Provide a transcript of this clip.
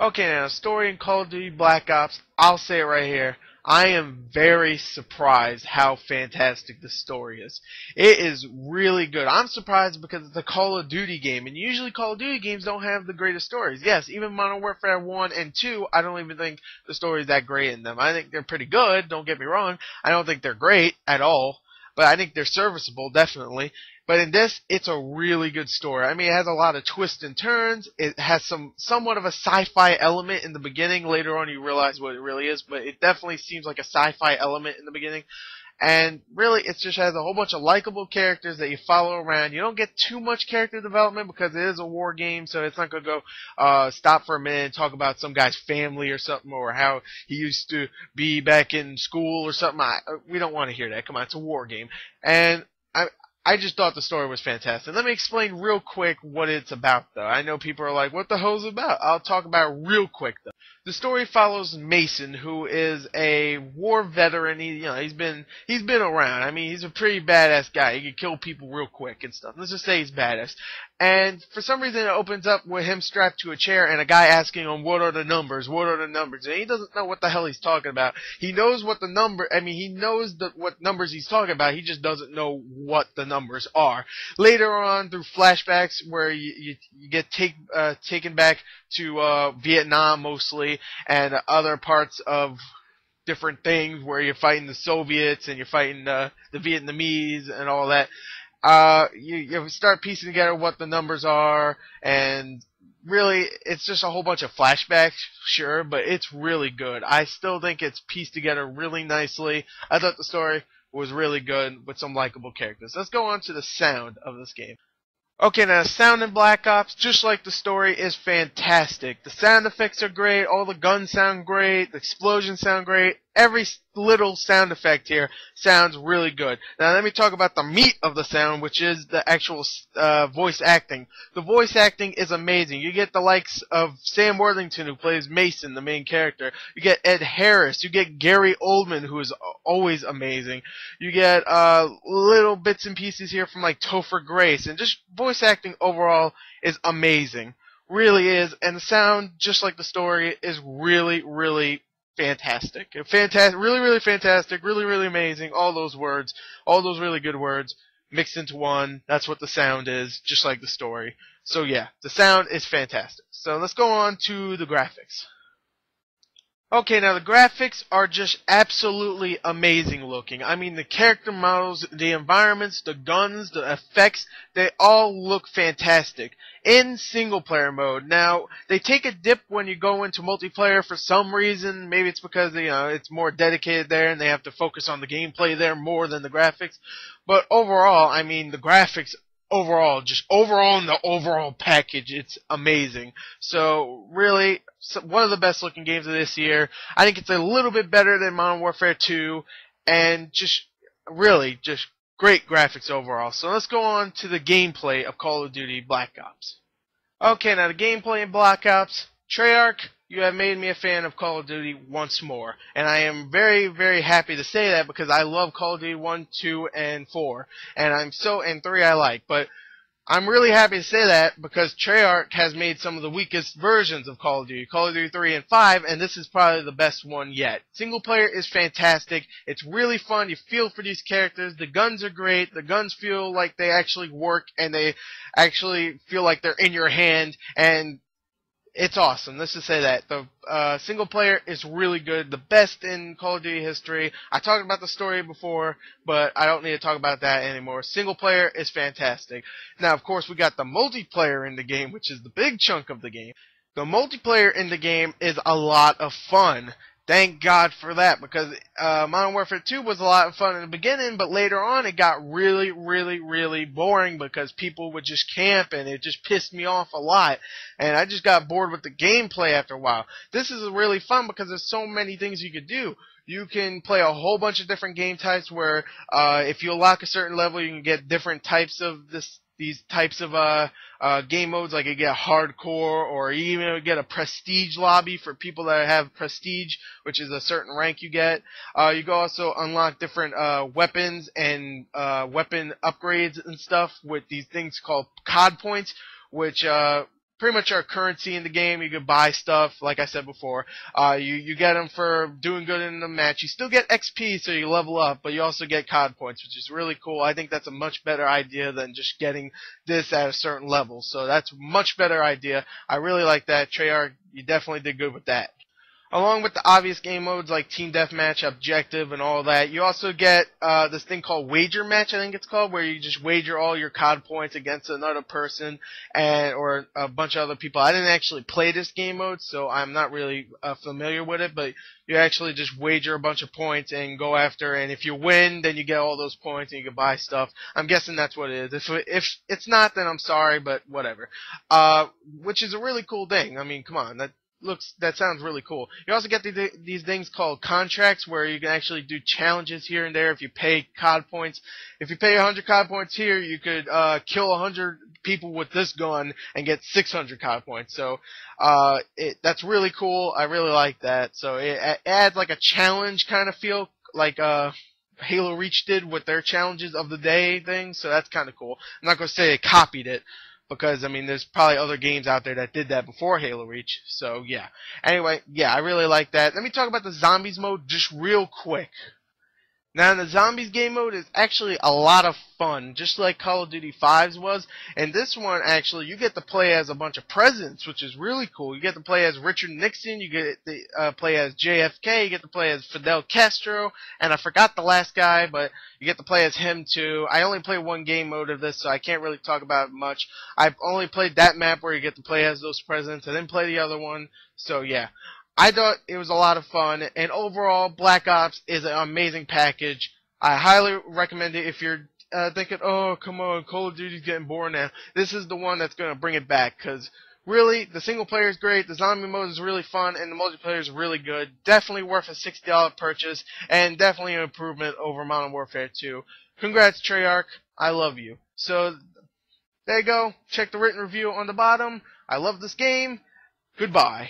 Okay, now, story in Call of Duty Black Ops, I'll say it right here. I am very surprised how fantastic the story is. It is really good. I'm surprised because it's a Call of Duty game, and usually Call of Duty games don't have the greatest stories. Yes, even Modern Warfare 1 and 2, I don't even think the story is that great in them. I think they're pretty good, don't get me wrong. I don't think they're great at all, but I think they're serviceable, definitely. But in this, it's a really good story. I mean, it has a lot of twists and turns. It has somewhat of a sci-fi element in the beginning. Later on, you realize what it really is, but it definitely seems like a sci-fi element in the beginning. And really, it just has a whole bunch of likable characters that you follow around. You don't get too much character development because it is a war game, so it's not going to go stop for a minute and talk about some guy's family or something, or how he used to be back in school or something. We don't want to hear that. Come on, it's a war game. And I just thought the story was fantastic. Let me explain real quick what it's about, though. I know people are like, what the hell is it about? I'll talk about it real quick, though. The story follows Mason, who is a war veteran. He's been around. I mean, he's a pretty badass guy. He can kill people real quick and stuff. Let's just say he's badass. And for some reason, it opens up with him strapped to a chair and a guy asking him, what are the numbers? What are the numbers? And he doesn't know what the hell he's talking about. He knows what the number, he knows what numbers he's talking about. He just doesn't know what the numbers are. Later on, through flashbacks where you get taken back to Vietnam mostly, and other parts of different things where you're fighting the Soviets and you're fighting the Vietnamese and all that. You start piecing together what the numbers are, and really, it's just a whole bunch of flashbacks, sure, but it's really good. I still think it's pieced together really nicely. I thought the story was really good with some likable characters. Let's go on to the sound of this game. Okay, now the sound in Black Ops, just like the story, is fantastic. The sound effects are great, all the guns sound great, the explosions sound great. Every little sound effect here sounds really good. Now let me talk about the meat of the sound, which is the actual voice acting. The voice acting is amazing. You get the likes of Sam Worthington, who plays Mason, the main character. You get Ed Harris. You get Gary Oldman, who is always amazing. You get little bits and pieces here from like Topher Grace, and just voice acting overall is amazing. Really is, and the sound, just like the story, is really, really fantastic. Really, really fantastic, really, really amazing. All those words, all those really good words mixed into one. That's what the sound is, just like the story. So yeah, the sound is fantastic. So let's go on to the graphics. Okay, now the graphics are just absolutely amazing looking. I mean, the character models, the environments, the guns, the effects, they all look fantastic in single player mode. Now, they take a dip when you go into multiplayer for some reason. Maybe it's because, it's more dedicated there and they have to focus on the gameplay there more than the graphics. But overall, I mean, the graphics overall in the overall package, it's amazing. So really, one of the best looking games of this year. I think it's a little bit better than Modern Warfare 2, and just great graphics overall. So let's go on to the gameplay of Call of Duty Black Ops. Okay, now the gameplay in Black Ops, Treyarch, you have made me a fan of Call of Duty once more. And I am very, very happy to say that because I love Call of Duty 1, 2, and 4. And 3 I like. But I'm really happy to say that because Treyarch has made some of the weakest versions of Call of Duty 3 and 5, and this is probably the best one yet. Single player is fantastic. It's really fun. You feel for these characters. The guns are great. The guns feel like they actually work, and they actually feel like they're in your hand, and it's awesome. Let's just say that. The single player is really good. The best in Call of Duty history. I talked about the story before, but I don't need to talk about that anymore. Single player is fantastic. Now, of course, we got the multiplayer in the game, which is the big chunk of the game. The multiplayer in the game is a lot of fun. Thank God for that, because Modern Warfare 2 was a lot of fun in the beginning, but later on it got really, really, really boring because people would just camp, and it just pissed me off a lot. And I just got bored with the gameplay after a while. This is really fun because there's so many things you could do. You can play a whole bunch of different game types where if you unlock a certain level, you can get different types of these types of game modes, like you get hardcore, or you even get a prestige lobby for people that have prestige, which is a certain rank you get. You can also unlock different weapons and weapon upgrades and stuff with these things called COD points, which pretty much are currency in the game. You can buy stuff, like I said before. You get them for doing good in the match. You still get XP, so you level up, but you also get COD points, which is really cool. I think that's a much better idea than just getting this at a certain level. So that's a much better idea. I really like that. Treyarch, you definitely did good with that. Along with the obvious game modes like Team Deathmatch, Objective, and all that, you also get this thing called Wager Match, I think it's called, where you just wager all your COD points against another person or a bunch of other people. I didn't actually play this game mode, so I'm not really familiar with it, but you actually just wager a bunch of points and go after, and if you win, then you get all those points and you can buy stuff. I'm guessing that's what it is. If it's not, then I'm sorry, but whatever. Which is a really cool thing. I mean, come on, that sounds really cool. You also get these things called contracts where you can actually do challenges here and there if you pay COD points. If you pay 100 COD points here, you could kill 100 people with this gun and get 600 COD points. So that's really cool. I really like that. So it adds like a challenge kind of feel, like Halo Reach did with their challenges of the day thing. So that's kind of cool. I'm not going to say they copied it, because, I mean, there's probably other games out there that did that before Halo Reach. So, yeah. Anyway, yeah, I really like that. Let me talk about the Zombies mode just real quick. Now, the Zombies game mode is actually a lot of fun, just like Call of Duty 5's was. And this one, actually, you get to play as a bunch of presidents, which is really cool. You get to play as Richard Nixon, you get to play as JFK, you get to play as Fidel Castro, and I forgot the last guy, but you get to play as him too. I only played one game mode of this, so I can't really talk about it much. I've only played that map where you get to play as those presidents. I didn't play the other one, so yeah. I thought it was a lot of fun, and overall, Black Ops is an amazing package. I highly recommend it if you're thinking, oh, come on, Call of Duty's getting boring now. This is the one that's going to bring it back, because really, the single player is great, the zombie mode is really fun, and the multiplayer is really good. Definitely worth a $60 purchase, and definitely an improvement over Modern Warfare 2. Congrats, Treyarch. I love you. So, there you go. Check the written review on the bottom. I love this game. Goodbye.